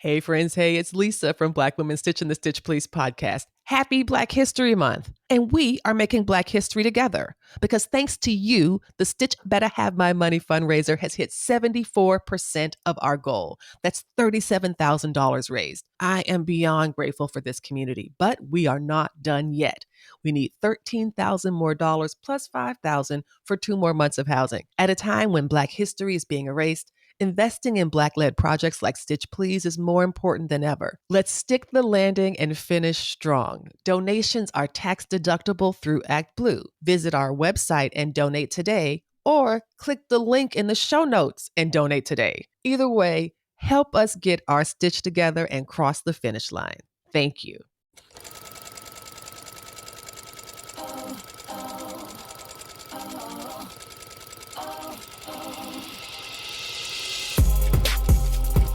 Hey friends, hey, it's Lisa from Black Women Stitch and the Stitch Please podcast. Happy Black History Month. And we are making Black history together because thanks to you, the Stitch Better Have My Money fundraiser has hit 74% of our goal. That's $37,000 raised. I am beyond grateful for this community, but we are not done yet. We need $13,000 more dollars plus $5,000 for 2 more months of housing. At a time when Black history is being erased, investing in Black-led projects like Stitch Please is more important than ever. Let's stick the landing and finish strong. Donations are tax deductible through ActBlue. Visit our website and donate today, or click the link in the show notes and donate today. Either way, help us get our stitch together and cross the finish line. Thank you.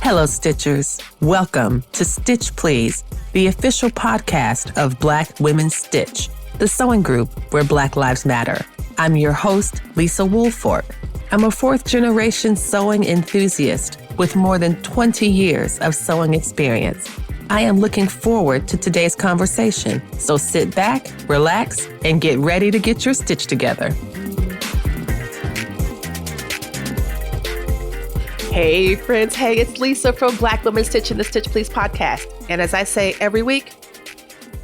Hello, Stitchers. Welcome to Stitch Please, the official podcast of Black Women Stitch, the sewing group where Black lives matter. I'm your host, Lisa Woolfork. I'm a fourth-generation sewing enthusiast with more than 20 years of sewing experience. I am looking forward to today's conversation, so sit back, relax, and get ready to get your stitch together. Hey friends, hey, it's Lisa from Black Women Stitch and the Stitch Please podcast. And as I say every week,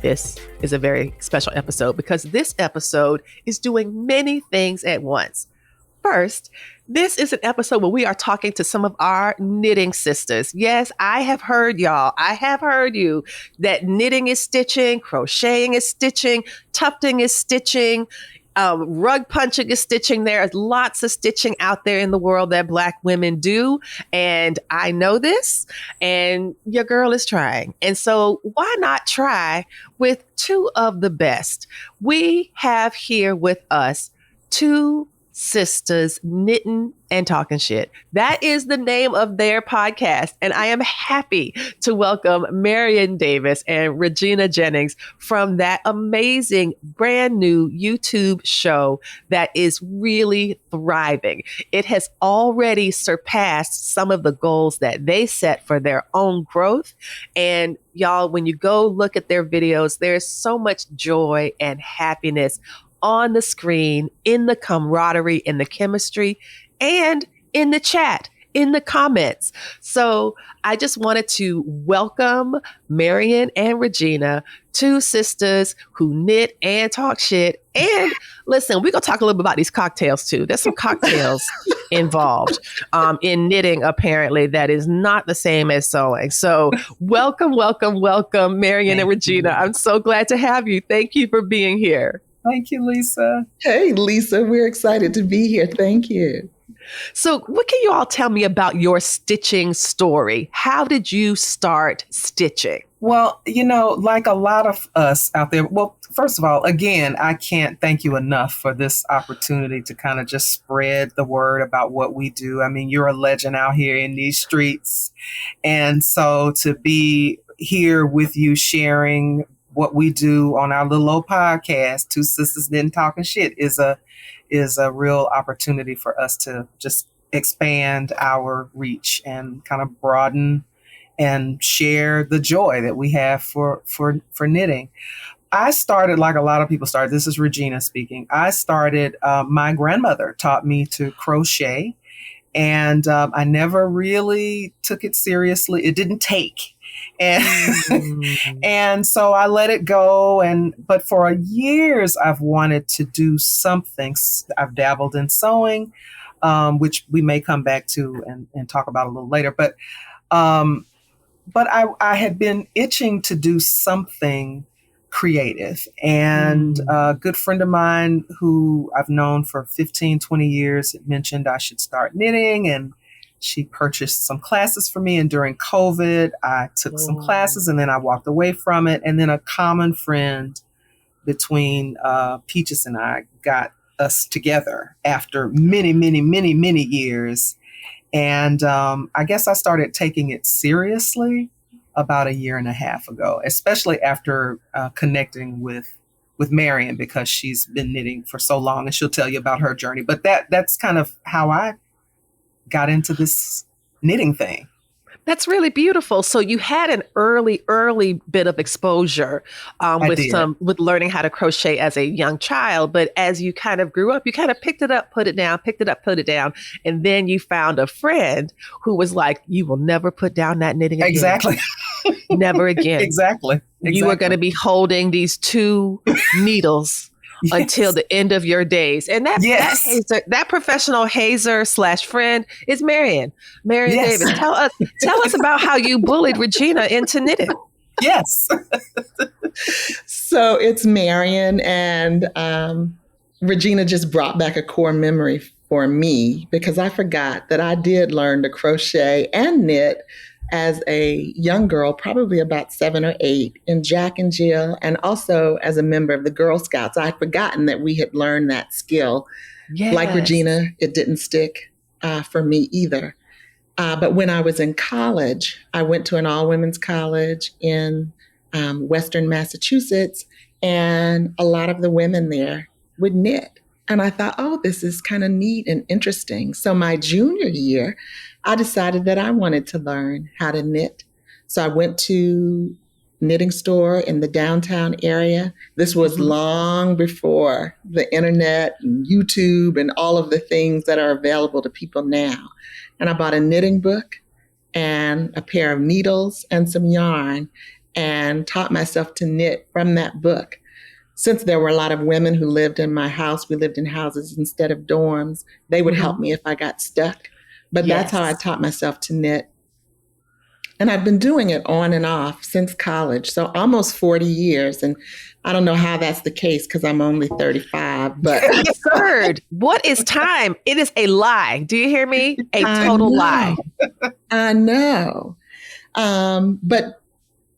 this is a very special episode because this episode is doing many things at once. First, this is an episode where we are talking to some of our knitting sisters. Yes, I have heard y'all. I have heard you that knitting is stitching, crocheting is stitching, tufting is stitching. Rug punching is stitching. There's lots of stitching out there in the world that Black women do. And I know this, and your girl is trying. And so why not try with two of the best? We have here with us two sisters, Nitten and Talkin Shit. That is the name of their podcast. And I am happy to welcome Marian Davis and Regina Jennings from that amazing brand new YouTube show that is really thriving. It has already surpassed some of the goals that they set for their own growth. And y'all, when you go look at their videos, there's so much joy and happiness on the screen, in the camaraderie, in the chemistry, and in the chat, in the comments. So I just wanted to welcome Marian and Regina, two sisters who knit and talk shit. And listen, we're going to talk a little bit about these cocktails too. There's some cocktails involved in knitting, apparently, that is not the same as sewing. So welcome, Marian and Regina. I'm so glad to have you. Thank you for being here. Thank you, Lisa. Hey, Lisa, we're excited to be here. Thank you. So what can you all tell me about your stitching story? How did you start stitching? Well, like a lot of us out there, well, first of all, again, I can't thank you enough for this opportunity to kind of just spread the word about what we do. I mean, you're a legend out here in these streets. And so to be here with you sharing what we do on our little old podcast, Two Sisters Nitten and Talkin Shit, is a real opportunity for us to just expand our reach and kind of broaden and share the joy that we have for knitting. I started, like a lot of people started, this is Regina speaking. I started, my grandmother taught me to crochet, and I never really took it seriously. It didn't take. And so I let it go. But for years, I've wanted to do something. I've dabbled in sewing, which we may come back to and talk about a little later. But I had been itching to do something creative. And a good friend of mine who I've known for 15, 20 years mentioned I should start knitting, and she purchased some classes for me. And during COVID, I took some classes, and then I walked away from it. And then a common friend between Peaches and I got us together after many, many, many, many years. And I guess I started taking it seriously about a year and a half ago, especially after connecting with Marian, because she's been knitting for so long, and she'll tell you about her journey. But that's kind of how I got into this knitting thing. That's really beautiful. So you had an early bit of exposure with learning how to crochet as a young child. But as you kind of grew up, you kind of picked it up, put it down, picked it up, put it down. And then you found a friend who was like, you will never put down that knitting again. Exactly. Never again. Exactly. You are going to be holding these 2 needles until the end of your days. And that professional hazer / friend is Marian. Marian Davis. Tell us about how you bullied Regina into knitting. Yes. So it's Marian, and Regina just brought back a core memory for me, because I forgot that I did learn to crochet and knit as a young girl, probably about 7 or 8, in Jack and Jill, and also as a member of the Girl Scouts. I'd forgotten that we had learned that skill. Yes. Like Regina, it didn't stick for me either. But when I was in college, I went to an all-women's college in Western Massachusetts, and a lot of the women there would knit. And I thought, oh, this is kind of neat and interesting. So my junior year, I decided that I wanted to learn how to knit. So I went to knitting store in the downtown area. This was long before the internet and YouTube and all of the things that are available to people now. And I bought a knitting book and a pair of needles and some yarn, and taught myself to knit from that book. Since there were a lot of women who lived in my house, we lived in houses instead of dorms, they would help me if I got stuck. But that's how I taught myself to knit. And I've been doing it on and off since college. So almost 40 years. And I don't know how that's the case because I'm only 35. But absurd. What is time? It is a lie. Do you hear me? A total lie. I know. But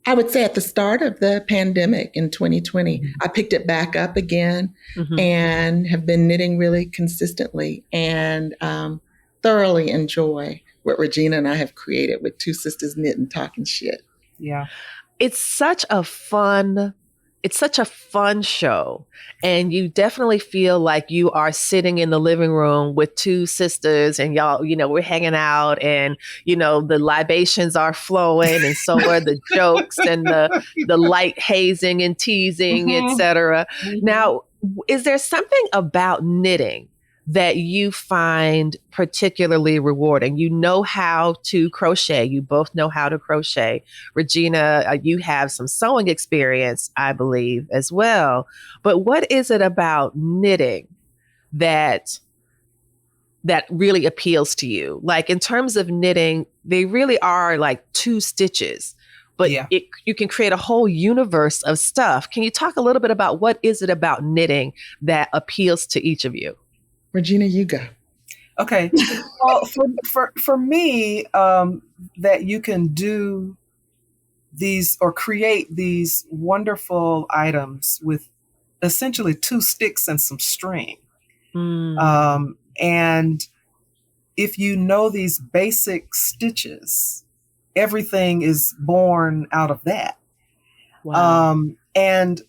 I would say at the start of the pandemic in 2020, I picked it back up again and have been knitting really consistently, and thoroughly enjoy what Regina and I have created with two sisters Nitten and Talkin Shit. Yeah. It's such a fun show. And you definitely feel like you are sitting in the living room with two sisters, and y'all, we're hanging out, and, the libations are flowing, and so are the jokes and the light hazing and teasing, etc. Now, is there something about knitting that you find particularly rewarding? You know how to crochet. You both know how to crochet. Regina, you have some sewing experience, I believe, as well. But what is it about knitting that really appeals to you? Like, in terms of knitting, they really are like two stitches, but you can create a whole universe of stuff. Can you talk a little bit about what is it about knitting that appeals to each of you? Regina, you go. Okay. Well, for me, that you can do these or create these wonderful items with essentially two sticks and some string. And if you know these basic stitches, everything is born out of that. Wow. And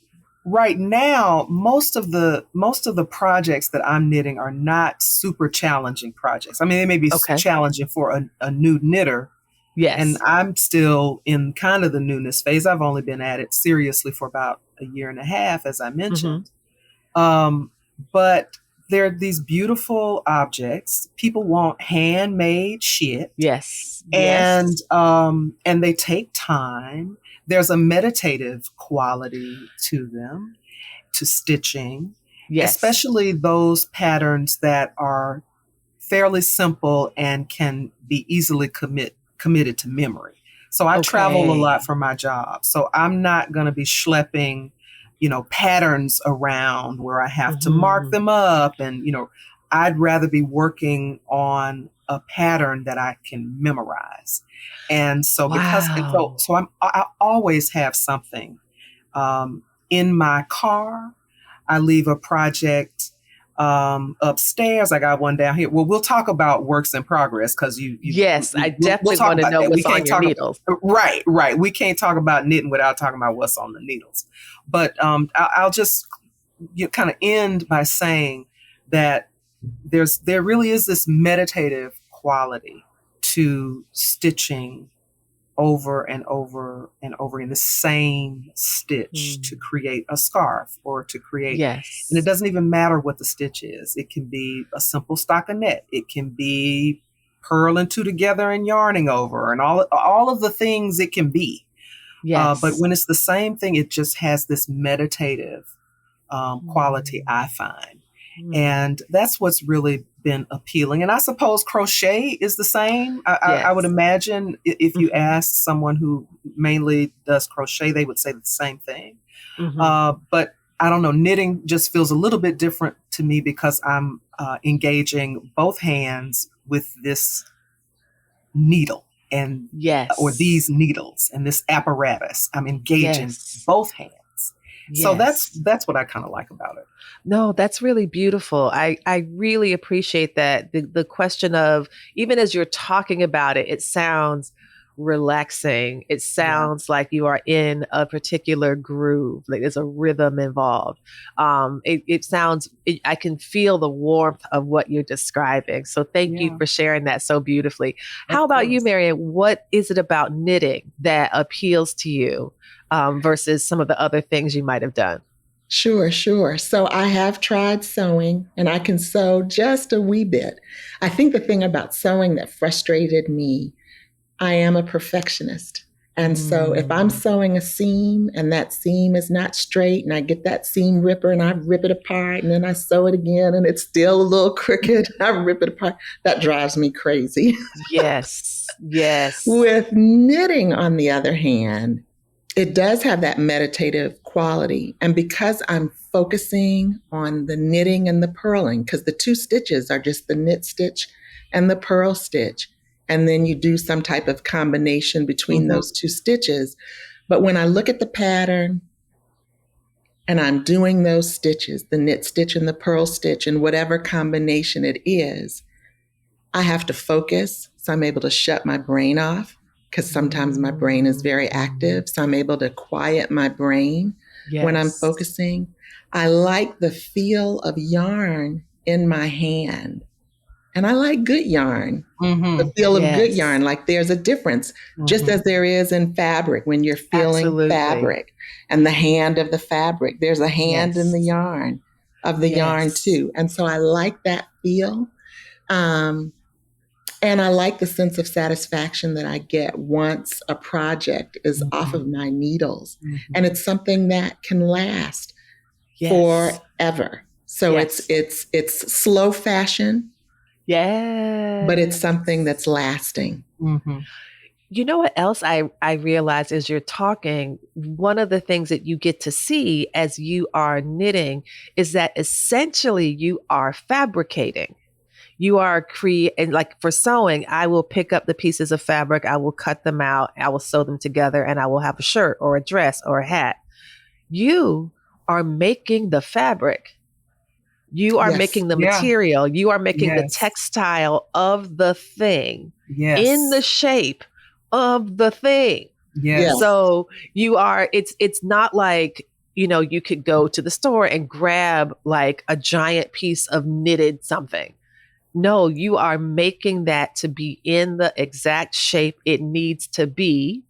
right now, most of the projects that I'm knitting are not super challenging projects. I mean, they may be challenging for a new knitter. Yes. And I'm still in kind of the newness phase. I've only been at it seriously for about a year and a half, as I mentioned. But they're these beautiful objects. People want handmade shit. Yes. And they take time. There's a meditative quality to them, to stitching, especially those patterns that are fairly simple and can be easily committed to memory. So I travel a lot for my job. So I'm not going to be schlepping, patterns around where I have to mark them up. And, I'd rather be working on a pattern that I can memorize. And so I always have something in my car. I leave a project upstairs. I got one down here. Well, we'll talk about works in progress because I definitely want to know what's on your needles. Right. We can't talk about knitting without talking about what's on the needles. But I'll just kind of end by saying that there really is this meditative quality to stitching over and over and over in the same stitch to create a scarf or to create. Yes. And it doesn't even matter what the stitch is. It can be a simple stockinette. It can be purling two together and yarning over, and all of the things it can be. Yes. But when it's the same thing, it just has this meditative quality, I find. And that's what's really been appealing. And I suppose crochet is the same. I would imagine if you ask someone who mainly does crochet, they would say the same thing. But I don't know, knitting just feels a little bit different to me because I'm engaging both hands with this needle and or these needles and this apparatus. I'm engaging both hands. So that's what I kind of like about it. No, that's really beautiful. I really appreciate that. The question of, even as you're talking about it, it sounds relaxing. It sounds like you are in a particular groove. Like there's a rhythm involved. It sounds, I can feel the warmth of what you're describing. So thank you for sharing that so beautifully. How about you, Marian? What is it about knitting that appeals to you versus some of the other things you might have done? Sure. So I have tried sewing, and I can sew just a wee bit. I think the thing about sewing that frustrated me, I am a perfectionist. And so if I'm sewing a seam and that seam is not straight and I get that seam ripper and I rip it apart and then I sew it again and it's still a little crooked, I rip it apart, that drives me crazy. Yes. With knitting, on the other hand, it does have that meditative quality. And because I'm focusing on the knitting and the purling, because the two stitches are just the knit stitch and the purl stitch, and then you do some type of combination between those two stitches. But when I look at the pattern and I'm doing those stitches, the knit stitch and the purl stitch and whatever combination it is, I have to focus. So I'm able to shut my brain off, because sometimes my brain is very active. So I'm able to quiet my brain when I'm focusing. I like the feel of yarn in my hand. And I like good yarn, the feel of good yarn. Like there's a difference, just as there is in fabric when you're feeling fabric and the hand of the fabric. There's a hand in the yarn of the yarn too. And so I like that feel. And I like the sense of satisfaction that I get once a project is off of my needles. And it's something that can last forever. So it's slow fashion. But it's something that's lasting. You know what else I realize as you're talking, one of the things that you get to see as you are knitting is that essentially you are fabricating. You are creating, like for sewing, I will pick up the pieces of fabric, I will cut them out, I will sew them together, and I will have a shirt or a dress or a hat. You are making the fabric. You are making the material. You are making the textile of the thing in the shape of the thing. So you are, it's not like, you know, you could go to the store and grab like a giant piece of knitted something. No, you are making that to be in the exact shape it needs to be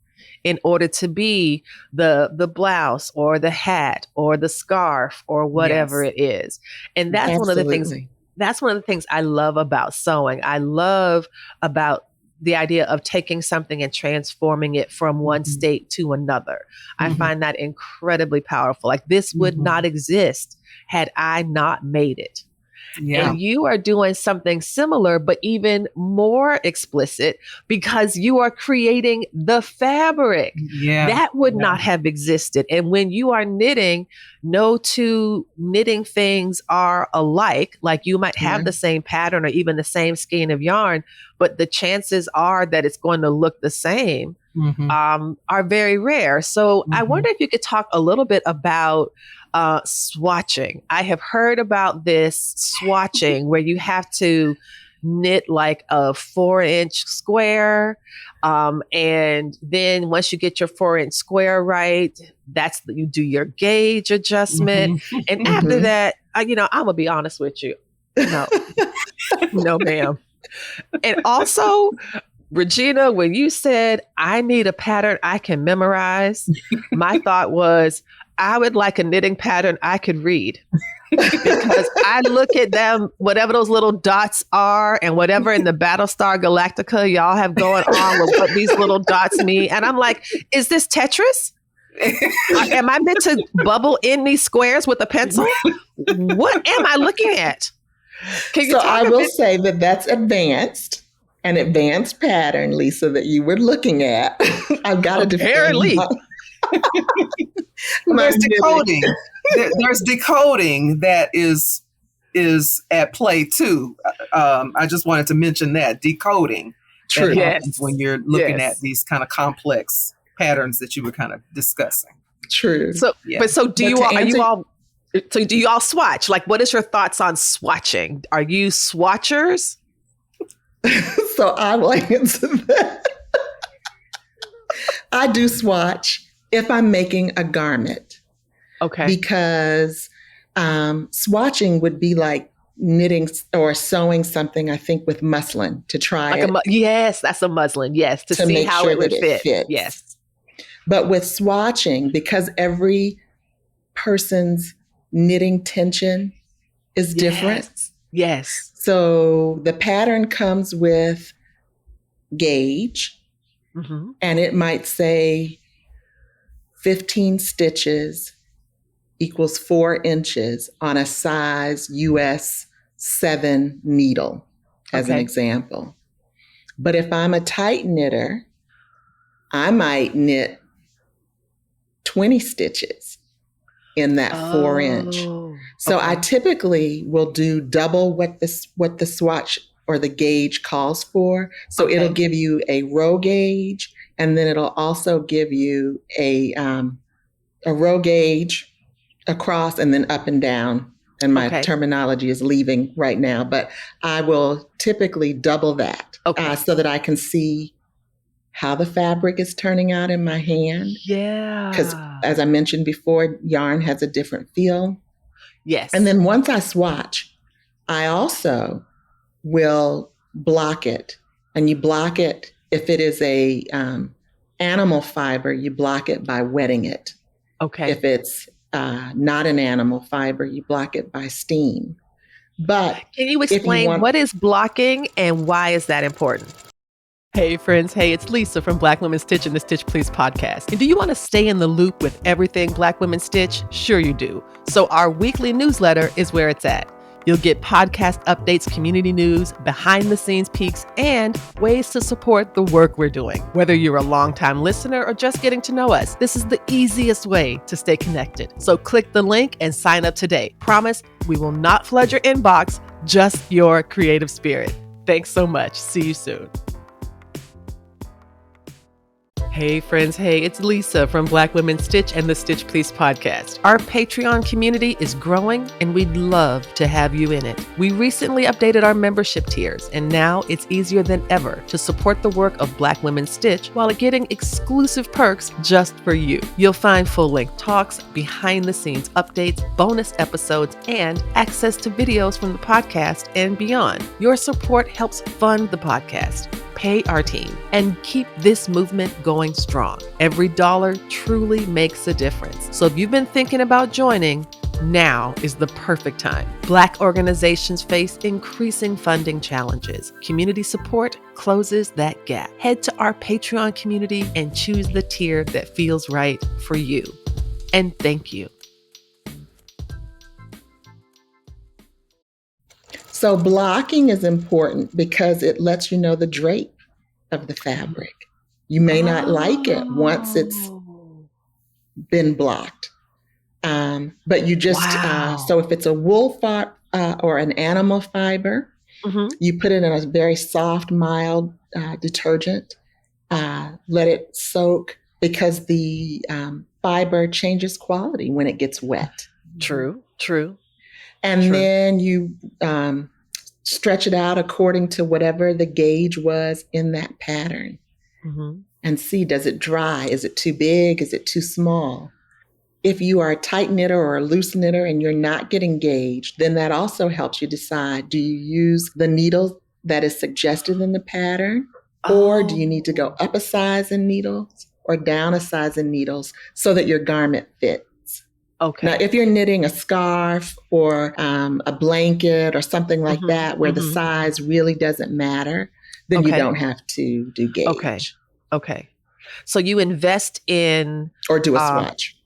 in order to be the blouse or the hat or the scarf or whatever it is. And that's one of the things I love about sewing. I love about the idea of taking something and transforming it from one state to another. I find that incredibly powerful. Like this would not exist had I not made it. And you are doing something similar, but even more explicit because you are creating the fabric that would not have existed. And when you are knitting, no two knitting things are alike. Like you might have the same pattern or even the same skein of yarn, but the chances are that it's going to look the same are very rare. So I wonder if you could talk a little bit about swatching. I have heard about this swatching where you have to knit like a 4-inch square. And then once you get your 4-inch square right, you do your gauge adjustment. And after that, I'm going to be honest with you. No, no, ma'am. And also Regina, when you said I need a pattern I can memorize, my thought was I would like a knitting pattern I could read. Because I look at them, whatever those little dots are, and whatever in the Battlestar Galactica y'all have going on with what these little dots mean. And I'm like, is this Tetris? Am I meant to bubble in these squares with a pencil? What am I looking at? So I will say that that's an advanced pattern, Lisa, that you were looking at. I've got to apparently. There's decoding. There's decoding that is at play too. I just wanted to mention that decoding. True. That happens when you're looking at these kind of complex patterns that you were kind of discussing. True. So, do you all swatch? Like, what is your thoughts on swatching? Are you swatchers? So I will answer that. I do swatch if I'm making a garment. Okay. Because swatching would be like knitting or sewing something, I think, with muslin to try it. Yes, that's a muslin. Yes, to see how it would fit. Yes. But with swatching, because every person's knitting tension is different. Yes. So the pattern comes with gauge, and it might say 15 stitches equals 4 inches on a size US 7 needle, as an example. But if I'm a tight knitter, I might knit 20 stitches in that 4 inch. So I typically will do double what the swatch or the gauge calls for. So it'll give you a row gauge, and then it'll also give you a row gauge across and then up and down. And my terminology is leaving right now, but I will typically double that so that I can see how the fabric is turning out in my hand. Yeah. Because as I mentioned before, yarn has a different feel. Yes. And then once I swatch, I also will block it. And you block it, if it is a animal fiber, you block it by wetting it. Okay. If it's not an animal fiber, you block it by steam. But can you explain what is blocking and why is that important? Hey friends, it's Lisa from Black Women Stitch and the Stitch Please podcast. And do you want to stay in the loop with everything Black Women Stitch? Sure you do. So our weekly newsletter is where it's at. You'll get podcast updates, community news, behind the scenes peeks, and ways to support the work we're doing. Whether you're a longtime listener or just getting to know us, this is the easiest way to stay connected. So click the link and sign up today. Promise, we will not flood your inbox, just your creative spirit. Thanks so much. See you soon. Hey friends, it's Lisa from Black Women Stitch and the Stitch Please podcast. Our Patreon community is growing and we'd love to have you in it. We recently updated our membership tiers and now it's easier than ever to support the work of Black Women Stitch while getting exclusive perks just for you. You'll find full-length talks, behind-the-scenes updates, bonus episodes, and access to videos from the podcast and beyond. Your support helps fund the podcast, pay our team, and keep this movement going strong. Every dollar truly makes a difference. So if you've been thinking about joining, now is the perfect time. Black organizations face increasing funding challenges. Community support closes that gap. Head to our Patreon community and choose the tier that feels right for you. And thank you. So blocking is important because it lets you know the drape of the fabric. You may not like it once it's been blocked. But you just, so if it's a wool or an animal fiber, you put it in a very soft, mild detergent, let it soak because the fiber changes quality when it gets wet. True. And then you stretch it out according to whatever the gauge was in that pattern. And see, does it dry? Is it too big? Is it too small? If you are a tight knitter or a loose knitter and you're not getting gauged, then that also helps you decide, do you use the needle that is suggested in the pattern? Or do you need to go up a size in needles or down a size in needles so that your garment fits? Okay. Now, if you're knitting a scarf or a blanket or something like that, where the size really doesn't matter, then you don't have to do gauge. Okay. So you invest in... Or do a swatch.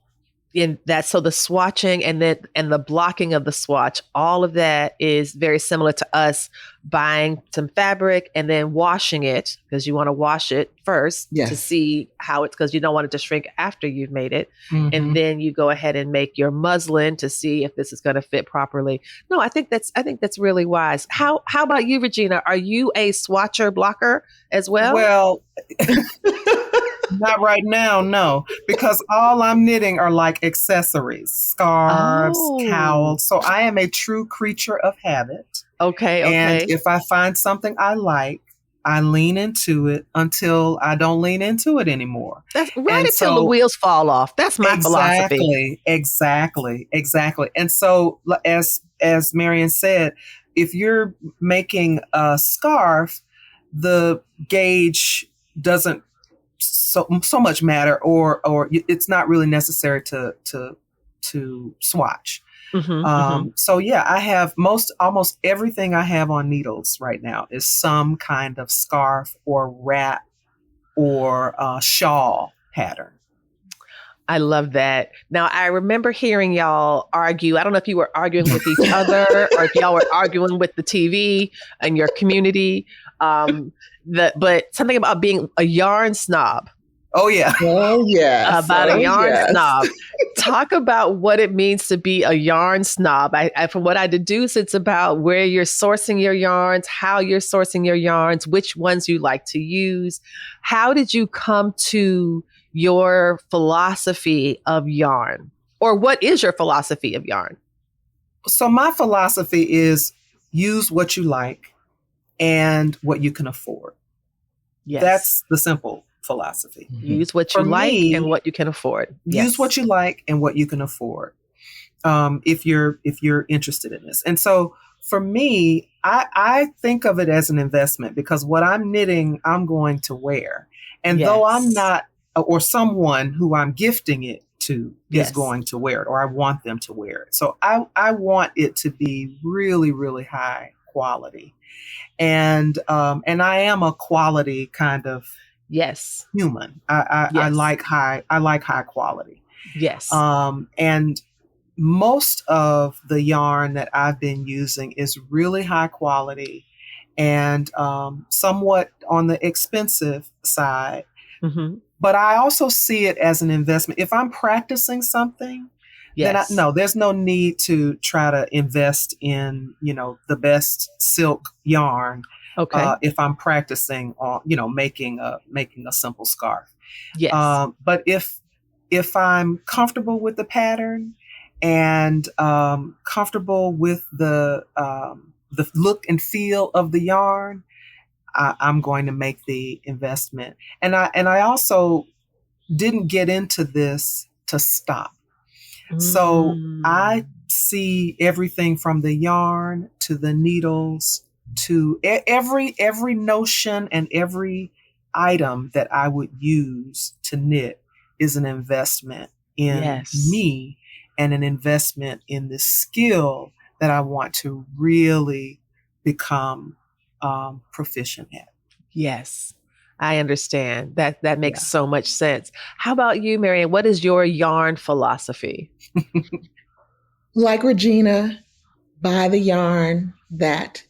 In that, so the swatching and the blocking of the swatch, all of that is very similar to us buying some fabric and then washing it, because you want to wash it first to see how it's, because you don't want it to shrink after you've made it. And then you go ahead and make your muslin to see if this is going to fit properly. No, I think that's really wise. How about you, Regina? Are you a swatcher blocker as well? Well, not right now, no, because all I'm knitting are like accessories, scarves, cowls. So I am a true creature of habit. Okay. And if I find something I like, I lean into it until I don't lean into it anymore. That's right, until the wheels fall off. That's my philosophy. Exactly. And so, as Marian said, if you're making a scarf, the gauge doesn't so much matter, or it's not really necessary to swatch. So yeah, I have almost everything I have on needles right now is some kind of scarf or wrap or shawl pattern. I love that. Now, I remember hearing y'all argue. I don't know if you were arguing with each other or if y'all were arguing with the TV and your community. But something about being a yarn snob. Oh, yeah. Oh, yeah. About a yarn snob. Talk about what it means to be a yarn snob. From what I deduce, it's about where you're sourcing your yarns, how you're sourcing your yarns, which ones you like to use. How did you come to your philosophy of yarn? Or what is your philosophy of yarn? So my philosophy is use what you like and what you can afford. Yes. That's the simple philosophy. Use what you like and what you can afford. Use what you like and what you can afford. If you're interested in this. And so for me, I think of it as an investment, because what I'm knitting, I'm going to wear. And though I'm not, or someone who I'm gifting it to is going to wear it, or I want them to wear it. So I want it to be really, really high quality. And I am a quality kind of human. I like high quality. Yes. And most of the yarn that I've been using is really high quality and somewhat on the expensive side. But I also see it as an investment. If I'm practicing something, then there's no need to try to invest in, the best silk yarn. Okay. If I'm practicing on, making a simple scarf. Yes. But if I'm comfortable with the pattern and comfortable with the look and feel of the yarn, I'm going to make the investment. And I also didn't get into this to stop. So I see everything from the yarn to the needles to every notion and every item that I would use to knit is an investment in me and an investment in the skill that I want to really become proficient at. Yes, I understand. That makes so much sense. How about you, Marian? What is your yarn philosophy? Like Regina, buy the yarn that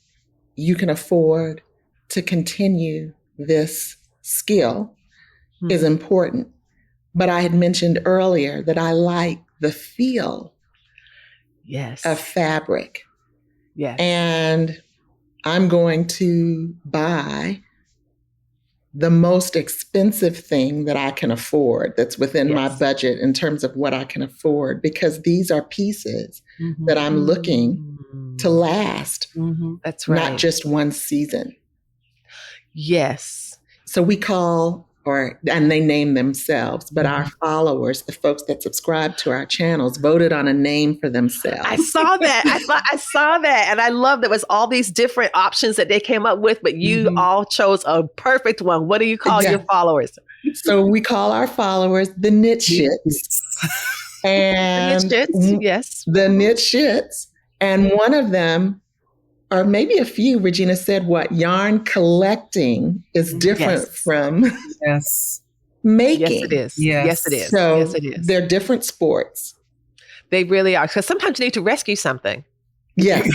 you can afford to continue this skill is important. But I had mentioned earlier that I like the feel of fabric. Yes. And I'm going to buy the most expensive thing that I can afford that's within my budget in terms of what I can afford, because these are pieces that I'm looking to last. That's right. Not just one season. Yes. So we call and they name themselves, but our followers, the folks that subscribe to our channels, voted on a name for themselves. I saw that. I saw that. And I love that was all these different options that they came up with, but you all chose a perfect one. What do you call your followers? So we call our followers the Knit Shits. And the Knit Shits, yes. The Knit Shits. And one of them, or maybe a few, Regina said, what yarn collecting is different from making. Yes, it is. Yes, it is. So yes, it is. They're different sports. They really are. Because sometimes you need to rescue something. Yes.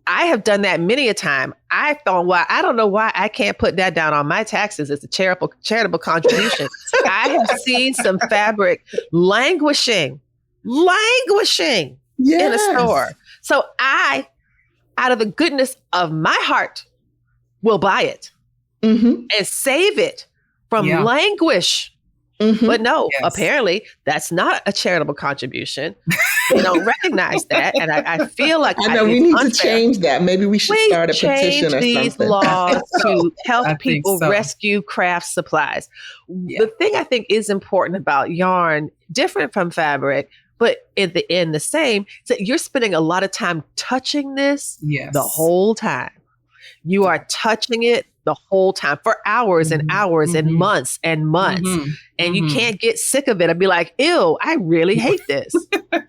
I have done that many a time. I don't know why I can't put that down on my taxes as a charitable contribution. I have seen some fabric languishing in a store. So I, out of the goodness of my heart, will buy it and save it from languish. But no, apparently that's not a charitable contribution. They don't recognize that. And I feel like I know we need to change that. Maybe we should start a petition or something. These laws to help people rescue craft supplies. The thing I think is important about yarn, different from fabric, but in the end the same, is that you're spending a lot of time touching this the whole time. You are touching it the whole time for hours and hours and months and months. And you can't get sick of it and be like, ew, I really hate this.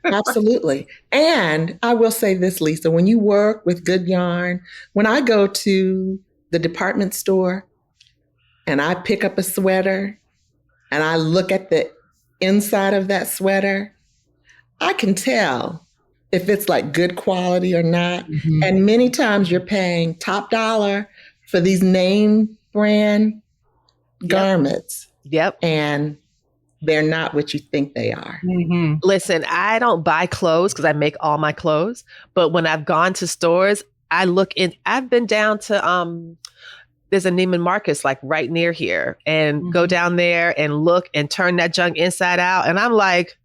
Absolutely. And I will say this, Lisa, when you work with good yarn, when I go to the department store and I pick up a sweater and I look at the inside of that sweater, I can tell if it's like good quality or not. And many times you're paying top dollar for these name brand garments. And they're not what you think they are. Listen, I don't buy clothes because I make all my clothes. But when I've gone to stores, I've been down to, there's a Neiman Marcus like right near here, and go down there and look and turn that junk inside out. And I'm like,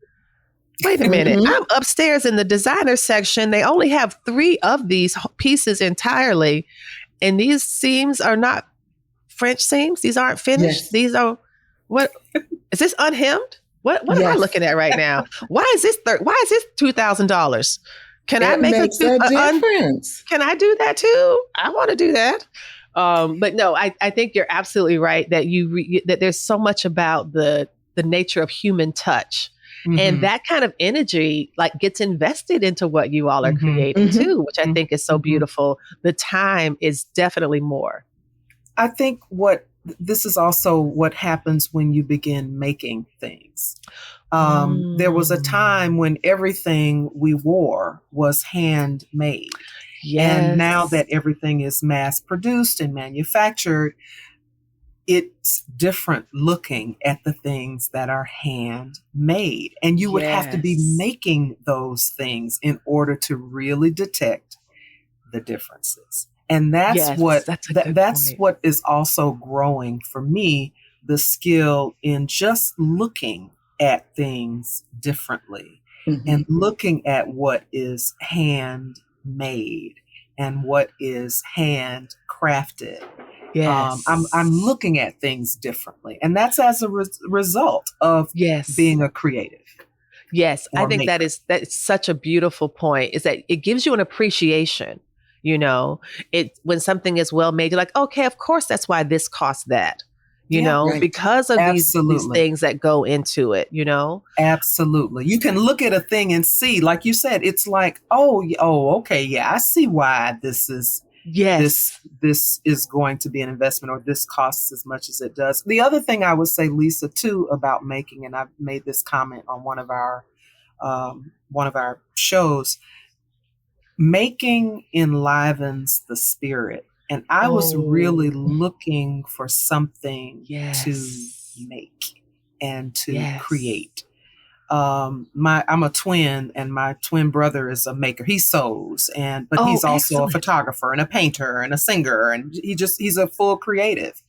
wait a minute, I'm upstairs in the designer section. They only have 3 of these pieces entirely. And these seams are not French seams. These aren't finished. These are, what, is this unhemmed? What am I looking at right now? Why is this $2,000? Can I make a difference? Can I do that too? I want to do that. But no, I think you're absolutely right that that there's so much about the nature of human touch. And that kind of energy like gets invested into what you all are creating too, which I think is so beautiful. The time is definitely more. I think this is also what happens when you begin making things. There was a time when everything we wore was handmade. And now that everything is mass produced and manufactured, it's different looking at the things that are handmade. And you would have to be making those things in order to really detect the differences. And that's what is also growing for me, the skill in just looking at things differently and looking at what is handmade and what is handcrafted. I'm looking at things differently. And that's as a result of being a creative. I think that's such a beautiful point, is that it gives you an appreciation. You know, when something is well made, you're like, okay, of course, that's why this costs that, because of these things that go into it, Absolutely. You can look at a thing and see, like you said, it's like, okay. Yeah, I see why this is. This is going to be an investment, or this costs as much as it does. The other thing I would say, Lisa, too, about making, and I've made this comment on one of our shows, making enlivens the spirit. And I was really looking for something to make and to create. I'm a twin, and my twin brother is a maker. He sews, but he's also a photographer and a painter and a singer, and he's a full creative.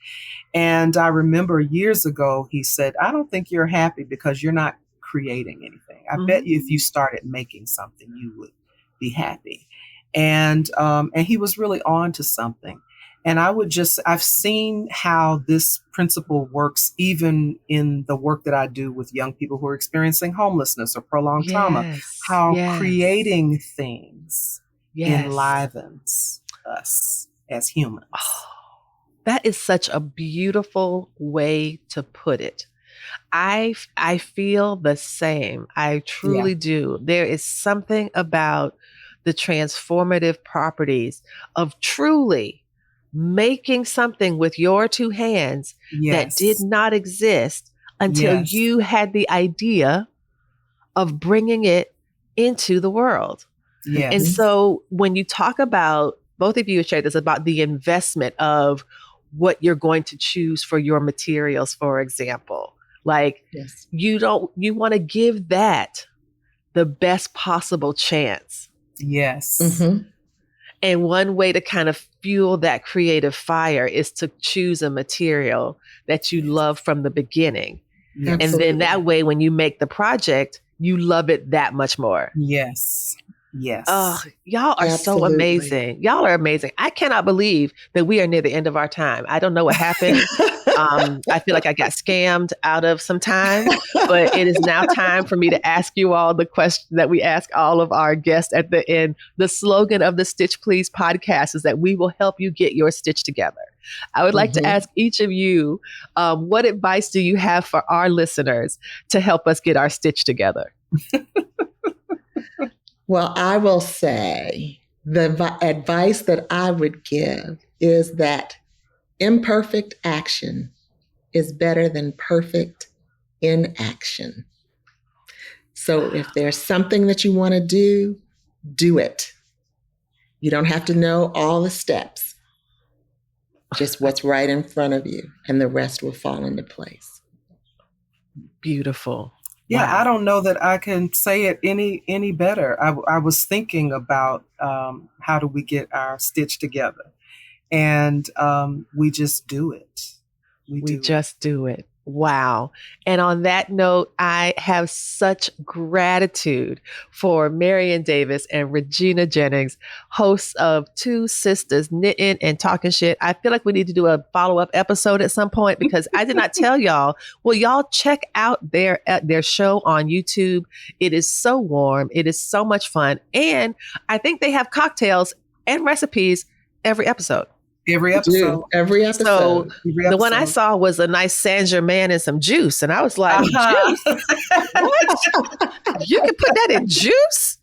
And I remember years ago, he said, I don't think you're happy because you're not creating anything. I bet you if you started making something, you would be happy. And he was really on to something. And I've seen how this principle works even in the work that I do with young people who are experiencing homelessness or prolonged trauma, how creating things enlivens us as humans. Oh, that is such a beautiful way to put it. I feel the same. I truly do. There is something about the transformative properties of truly making something with your two hands that did not exist until you had the idea of bringing it into the world. Yes. And so when you talk about, both of you have shared this, about the investment of what you're going to choose for your materials, for example, like you want to give that the best possible chance. Yes. Mm-hmm. And one way to kind of fuel that creative fire is to choose a material that you love from the beginning. Absolutely. And then that way, when you make the project, you love it that much more. Yes. Yes. Oh, y'all are so amazing. Y'all are amazing. I cannot believe that we are near the end of our time. I don't know what happened. I feel like I got scammed out of some time, but it is now time for me to ask you all the question that we ask all of our guests at the end. The slogan of the Stitch Please podcast is that we will help you get your stitch together. I would like to ask each of you, what advice do you have for our listeners to help us get our stitch together? Well, I will say the advice that I would give is that imperfect action is better than perfect inaction. So if there's something that you want to do it. You don't have to know all the steps, just what's right in front of you, and the rest will fall into place. Beautiful. Yeah, wow. I don't know that I can say it any better. I was thinking about how do we get our stitch together, and we just do it. We just do it. Wow. And on that note, I have such gratitude for Marian Davis and Regina Jennings, hosts of two sisters, Nitten and Talkin Shit. I feel like we need to do a follow-up episode at some point because I did not tell y'all. Well, y'all check out their show on YouTube. It is so warm. It is so much fun. And I think they have cocktails and recipes every episode. Every episode. So the one I saw was a nice Saint Germain and some juice. And I was like, juice? What? You can put that in juice?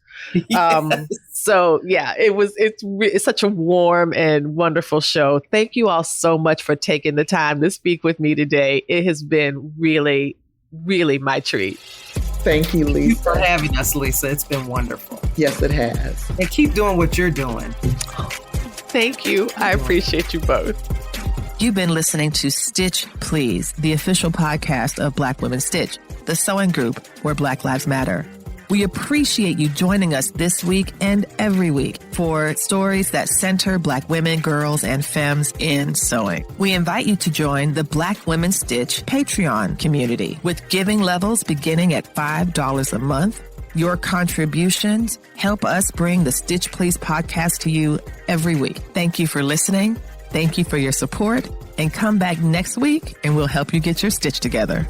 Yes. So yeah, it's such a warm and wonderful show. Thank you all so much for taking the time to speak with me today. It has been really, really my treat. Thank you, Lisa. Thank you for having us, Lisa. It's been wonderful. Yes, it has. And keep doing what you're doing. Thank you. I appreciate you both. You've been listening to Stitch Please, the official podcast of Black Women Stitch, the sewing group where Black Lives Matter. We appreciate you joining us this week and every week for stories that center Black women, girls, and femmes in sewing. We invite you to join the Black Women Stitch Patreon community with giving levels beginning at $5 a month. Your contributions help us bring the Stitch Please podcast to you every week. Thank you for listening. Thank you for your support. And come back next week and we'll help you get your stitch together.